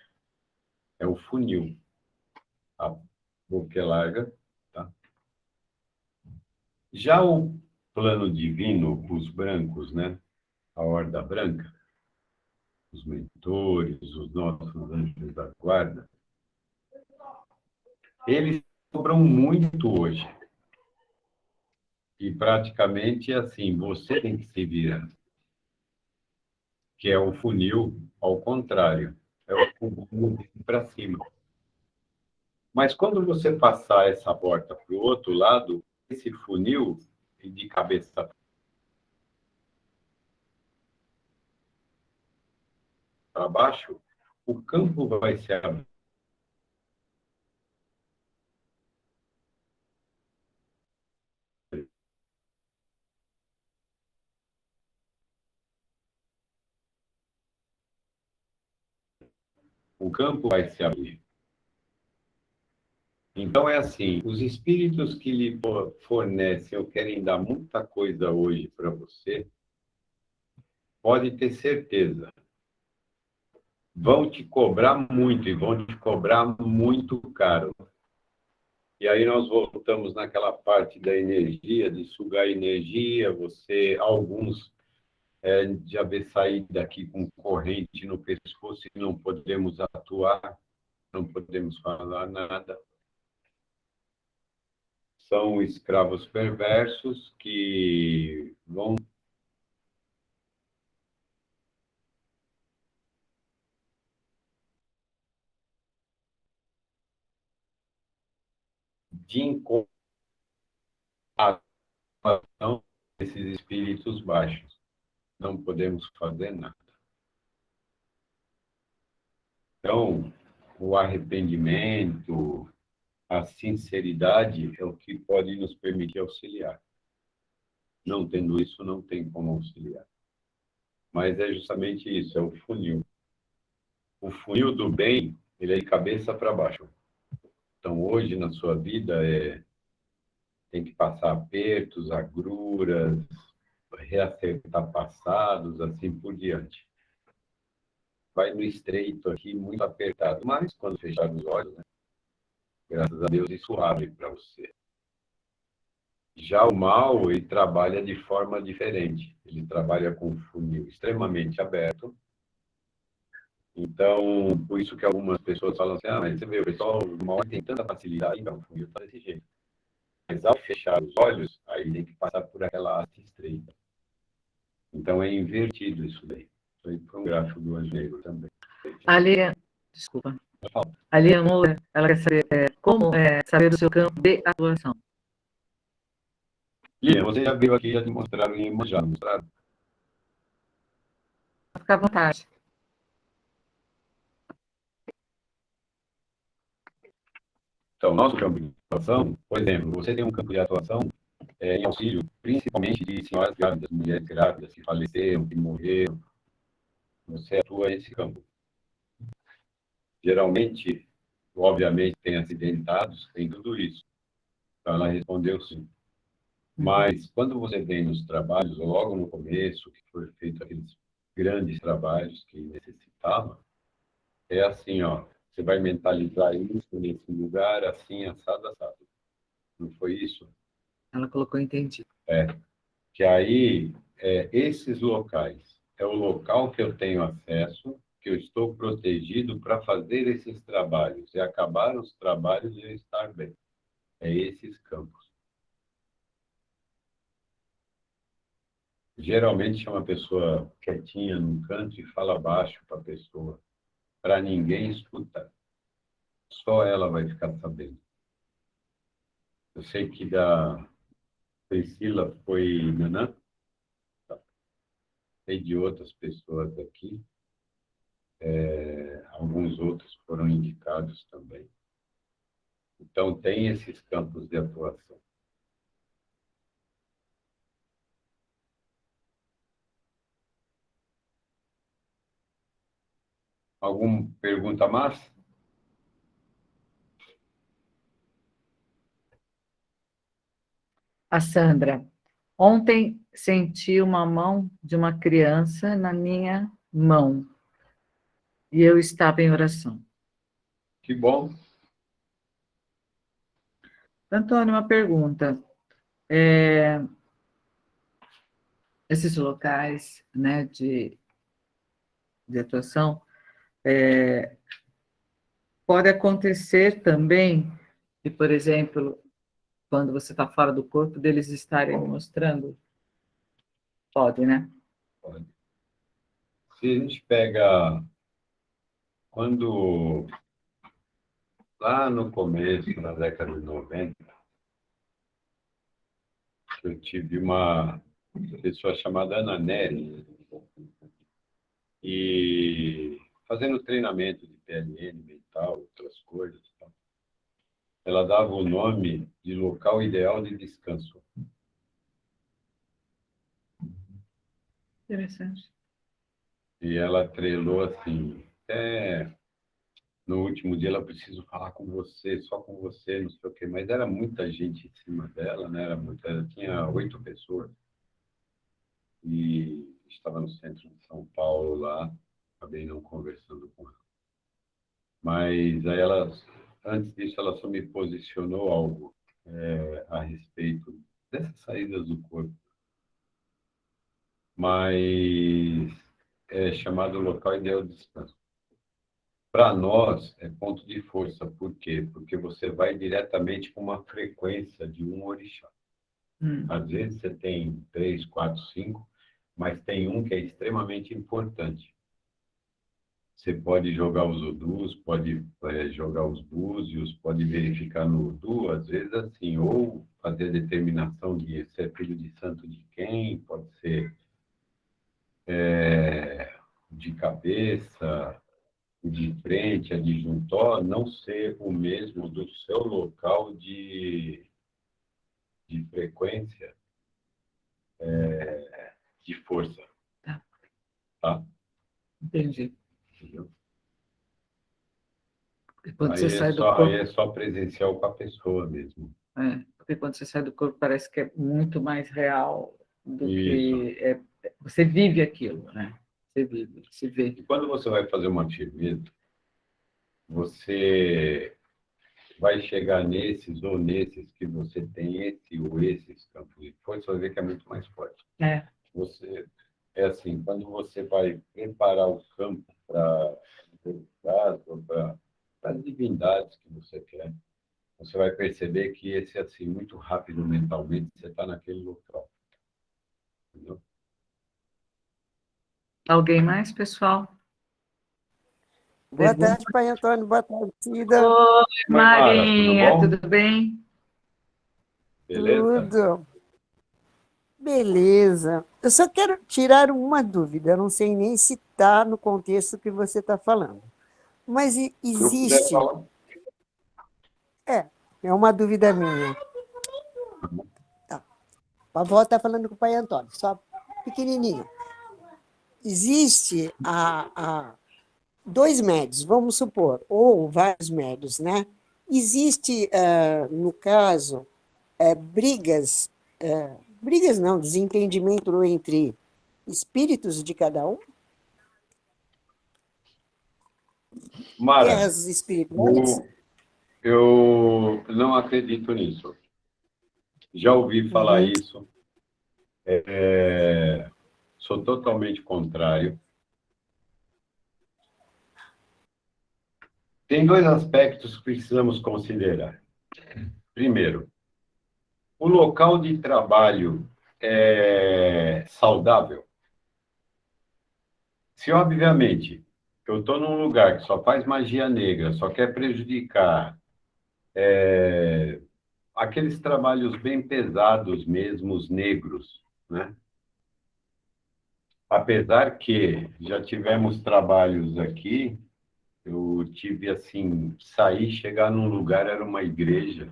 É o funil. A boca é larga, tá? Já o plano divino, os brancos, né? A horda branca, os mentores, os nossos anjos da guarda, eles cobram muito hoje. E praticamente assim, você tem que se virar. Que é o funil ao contrário. É o funil para cima. Mas quando você passar essa porta para o outro lado, esse funil de cabeça para baixo, o campo vai se abrir. O campo vai se abrir. Então é assim, os espíritos que lhe fornecem ou querem dar muita coisa hoje para você, pode ter certeza, vão te cobrar muito e vão te cobrar muito caro. E aí nós voltamos naquela parte da energia, de sugar energia, alguns já ver sair daqui com corrente no pescoço e não podemos atuar, não podemos falar nada. São escravos perversos que vão de encontro desses espíritos baixos. Não podemos fazer nada. Então, o arrependimento, a sinceridade é o que pode nos permitir auxiliar. Não tendo isso, não tem como auxiliar. Mas é justamente isso, é o funil. O funil do bem, ele é de cabeça para baixo. Então, hoje, na sua vida, tem que passar apertos, agruras, reacertar passados, assim por diante. Vai no estreito aqui, muito apertado. Mas, quando fechar os olhos, né, graças a Deus, isso abre para você. Já o mal, ele trabalha de forma diferente. Ele trabalha com um funil extremamente aberto. Então, por isso que algumas pessoas falam assim, mas você vê, o pessoal do mal tem tanta facilidade, então o funil está desse jeito. Mas ao fechar os olhos, aí tem que passar por aquela haste estreita. Então, é invertido isso daí. Foi para um gráfico do Anjo Negro também. Desculpa. A Lia Moura, ela quer saber como saber o seu campo de atuação. Lilian, você já veio aqui, já te mostraram em Iemanjá, mostraram? Fica à vontade. Então, nosso campo de atuação, por exemplo, você tem um campo de atuação em auxílio, principalmente de senhoras grávidas, mulheres grávidas que faleceram, que morreram. Você atua nesse campo. Geralmente, obviamente, tem acidentados, tem tudo isso. Então, ela respondeu sim. Mas, quando você vem nos trabalhos, logo no começo, que foi feito aqueles grandes trabalhos que necessitava, é assim, ó, você vai mentalizar isso nesse lugar, assim, assado, assado. Não foi isso? Ela colocou entendido. Que aí, esses locais, é o local que eu tenho acesso, que eu estou protegido para fazer esses trabalhos. E acabar os trabalhos e eu estar bem. É esses campos. Geralmente é uma pessoa quietinha num canto e fala baixo para a pessoa, para ninguém escutar. Só ela vai ficar sabendo. Eu sei que da Priscila foi Nanã, sei de outras pessoas aqui, alguns outros foram indicados também. Então, tem esses campos de atuação. Alguma pergunta mais? A Sandra. Ontem senti uma mão de uma criança na minha mão e eu estava em oração. Que bom. Antônio, uma pergunta. Esses locais, né, de atuação, pode acontecer também, de, por exemplo, quando você está fora do corpo, deles estarem mostrando? Pode, né? Pode. Se a gente pega quando lá no começo, na década de 90, eu tive uma pessoa chamada Ana Nery, e fazendo treinamento de PNN mental, outras coisas, tá? Ela dava o nome de local ideal de descanso. Interessante. E ela atrelou assim, até no último dia ela preciso falar com você, só com você, não sei o quê, mas era muita gente em cima dela, né? Ela tinha 8 pessoas e estava no centro de São Paulo lá, acabei não conversando com ela. Mas aí ela, antes disso, ela só me posicionou algo a respeito dessas saídas do corpo, mas é chamado local ideal de descanso. Para nós, é ponto de força. Por quê? Porque você vai diretamente com uma frequência de um orixá. Às vezes você tem 3, 4, 5, mas tem um que é extremamente importante. Você pode jogar os odus, pode jogar os búzios, pode verificar no odu, às vezes assim, ou fazer a determinação de se é filho de santo de quem, pode ser de cabeça, de frente, adjuntó, não ser o mesmo do seu local de frequência, de força. Tá. Tá? Entendi. Entendeu? Porque quando você sai do Aí corpo, é só presencial com a pessoa mesmo. porque quando você sai do corpo parece que é muito mais real do Isso. que você vive aquilo, né? Você vive, se vê. E quando você vai fazer uma firmeza, você vai chegar nesses ou nesses que você tem esse ou esses campos de força, você vai ver que é muito mais forte. Você, é assim, quando você vai preparar o campo para as divindades que você quer, você vai perceber que esse, assim, muito rápido mentalmente, você está naquele local. Entendeu? Alguém mais, pessoal? Boa Pergunta? tarde, Pai Antônio. Boa tarde, Cida. Oi, Mara, tudo Marinha, bom? tudo bem? Beleza? Tudo. Beleza. Eu só quero tirar uma dúvida. Eu não sei nem se está no contexto que você está falando. Mas Se eu puder existe... falar. É uma dúvida minha. Tá. A avó está falando com o Pai Antônio, só pequenininho. Existe dois médios, vamos supor, ou vários médios, né? Existe, no caso, brigas não, desentendimento entre espíritos de cada um? Mara, Guerras espirituais? eu não acredito nisso. Já ouvi falar isso. Sou totalmente contrário. Tem dois aspectos que precisamos considerar. Primeiro, o local de trabalho é saudável? Se, obviamente, eu estou num lugar que só faz magia negra, só quer prejudicar aqueles trabalhos bem pesados mesmo, os negros, né? Apesar que já tivemos trabalhos aqui, eu tive assim, sair, chegar num lugar, era uma igreja,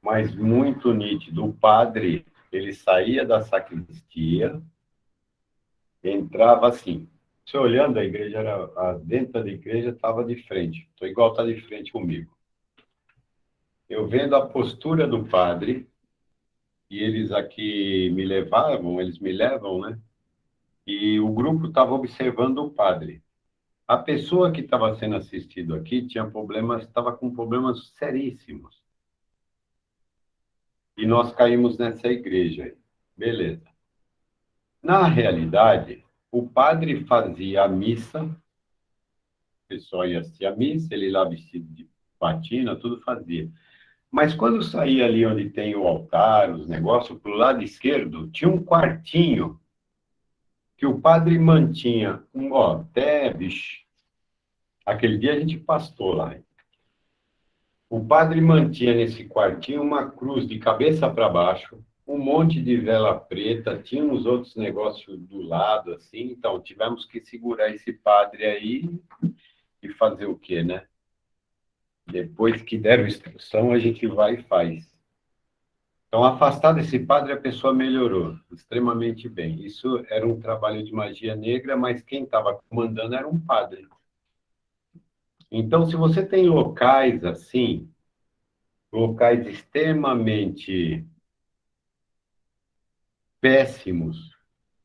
mas muito nítido. O padre, ele saía da sacristia, entrava assim. Você olhando, a igreja dentro da igreja estava de frente. Estou igual está de frente comigo. Eu vendo a postura do padre, e eles aqui me levavam, eles me levam, né? E o grupo estava observando o padre. A pessoa que estava sendo assistido aqui tinha problemas, estava com problemas seríssimos. E nós caímos nessa igreja aí. Beleza. Na realidade, o padre fazia a missa, o pessoal ia assistir a missa, ele lá vestido de batina, tudo fazia. Mas quando saía ali onde tem o altar, os negócios, para o lado esquerdo, tinha um quartinho que o padre mantinha, bicho, aquele dia a gente pastou lá. O padre mantinha nesse quartinho uma cruz de cabeça para baixo, um monte de vela preta, tinha uns outros negócios do lado, assim, então tivemos que segurar esse padre aí e fazer o quê, né? Depois que deram instrução, a gente vai e faz. Então, afastado desse padre, a pessoa melhorou extremamente bem. Isso era um trabalho de magia negra, mas quem estava comandando era um padre. Então, se você tem locais assim, locais extremamente péssimos,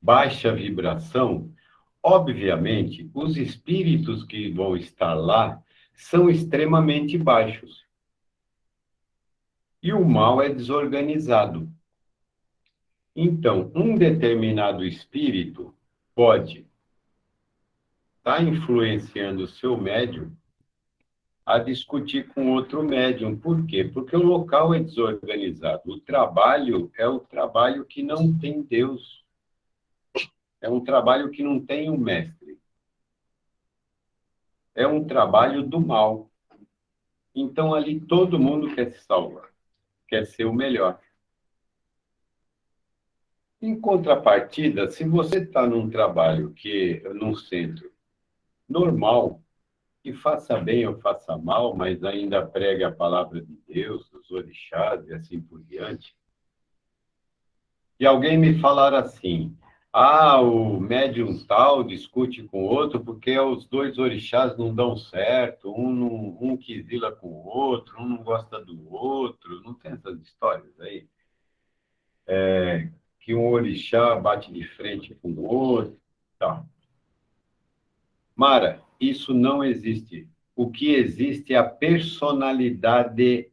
baixa vibração, obviamente, os espíritos que vão estar lá são extremamente baixos. E o mal é desorganizado. Então, um determinado espírito pode estar influenciando o seu médium a discutir com outro médium. Por quê? Porque o local é desorganizado. O trabalho é o trabalho que não tem Deus. É um trabalho que não tem um mestre. é um trabalho do mal. Então, ali todo mundo quer se salvar, quer ser o melhor. Em contrapartida, se você está num trabalho num centro normal, que faça bem ou faça mal, mas ainda prega a palavra de Deus, os orixás e assim por diante, e alguém me falar assim, o médium tal discute com o outro porque os dois orixás não dão certo, um quisila com o outro, um não gosta do outro, não tem essas histórias aí? Que um orixá bate de frente com o outro, tá. Mara, isso não existe. O que existe é a personalidade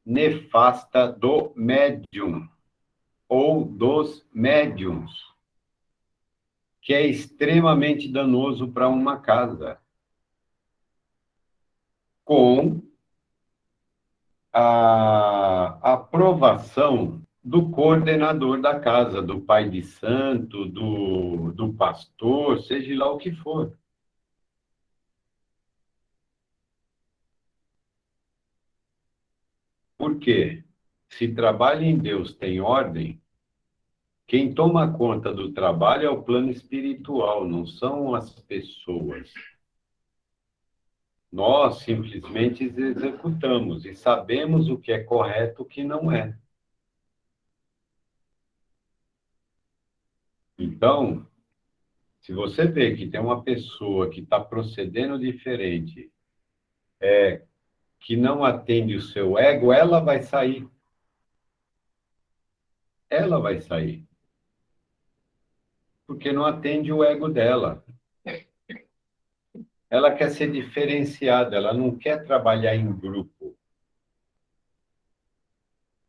nefasta do médium ou dos médiums, que é extremamente danoso para uma casa, com a aprovação do coordenador da casa, do pai de santo, do pastor, seja lá o que for. Por quê? Se trabalho em Deus tem ordem, quem toma conta do trabalho é o plano espiritual, não são as pessoas. Nós simplesmente executamos e sabemos o que é correto e o que não é. Então, se você vê que tem uma pessoa que está procedendo diferente, que não atende o seu ego, ela vai sair. Ela vai sair. Porque não atende o ego dela. Ela quer ser diferenciada, ela não quer trabalhar em grupo.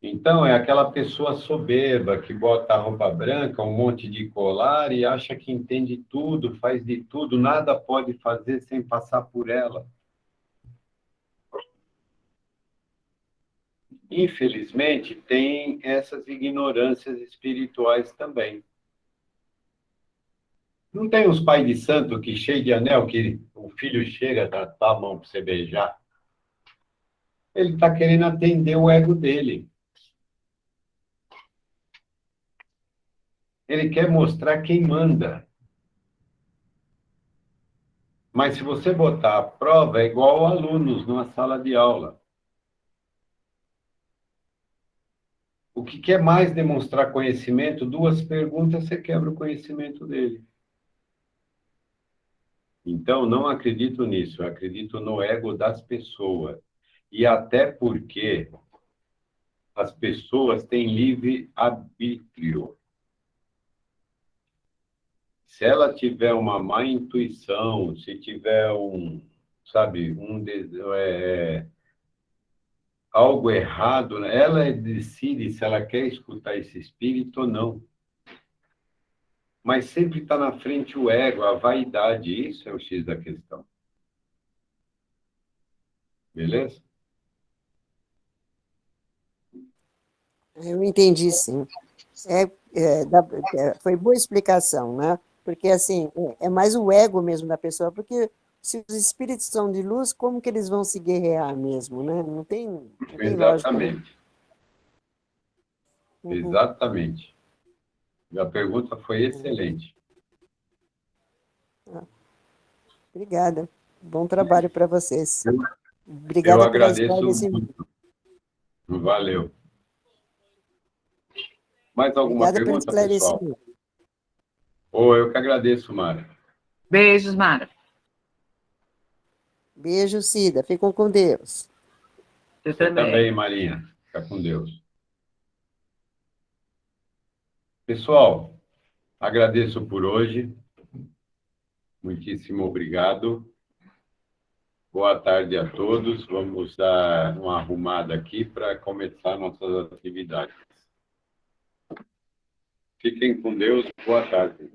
Então, é aquela pessoa soberba que bota a roupa branca, um monte de colar e acha que entende tudo, faz de tudo, nada pode fazer sem passar por ela. Infelizmente, tem essas ignorâncias espirituais também. Não tem os pais de santo que cheio de anel, que o filho chega, dá a mão para você beijar? Ele está querendo atender o ego dele. Ele quer mostrar quem manda. Mas se você botar a prova, é igual alunos numa sala de aula. O que quer mais demonstrar conhecimento, duas perguntas, você quebra o conhecimento dele. Então, não acredito nisso, eu acredito no ego das pessoas. E até porque as pessoas têm livre arbítrio. Se ela tiver uma má intuição, se tiver algo errado, né, ela decide se ela quer escutar esse espírito ou não. Mas sempre está na frente o ego, a vaidade, isso é o X da questão. Beleza? Eu entendi, sim. Foi boa explicação, né? Porque, assim, é mais o ego mesmo da pessoa, porque se os espíritos são de luz, como que eles vão se guerrear mesmo, né? Não tem lógica, né? Exatamente. Uhum. Exatamente. A pergunta foi excelente. Obrigada. Bom trabalho para vocês. Eu Obrigada pelo agradeço esclarecimento. muito. Valeu. Mais alguma Obrigada pelo pergunta, pessoal? esclarecimento. Eu que agradeço, Mara. Beijos, Mara. Beijo, Cida. Ficam com Deus. Você Você também. também, Marinha. Fica com Deus. Pessoal, agradeço por hoje. Muitíssimo obrigado. Boa tarde a todos. Vamos dar uma arrumada aqui para começar nossas atividades. Fiquem com Deus. Boa tarde.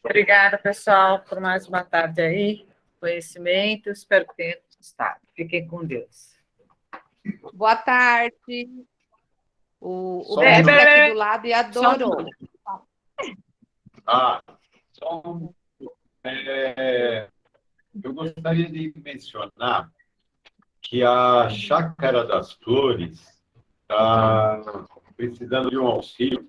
Obrigada, pessoal, por mais uma tarde aí. Conhecimento, espero que tenham gostado. Fiquem com Deus. Boa tarde. O Só mestre um- aqui do lado e adorou. Só um... eu gostaria de mencionar que a Chácara das Flores está precisando de um auxílio.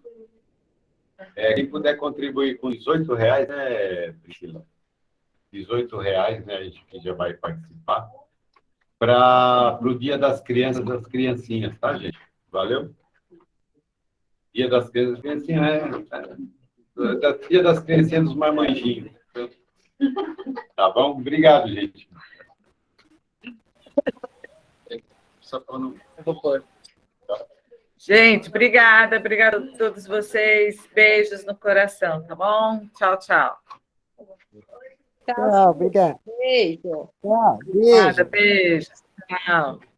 Quem puder contribuir com R$18, né, Priscila? R$18, né, a gente que já vai participar, para o Dia das Crianças, das criancinhas, tá, gente? Valeu? Dia das Crianças, criancinhas, Dia das Criancinhas dos Marmanjinhos. Tá bom? Obrigado, gente. Só falando... Gente, obrigada a todos vocês. Beijos no coração, tá bom? Tchau, tchau. Tchau, obrigado. Beijo. Tchau, Obrigada, beijo. beijo. Tchau.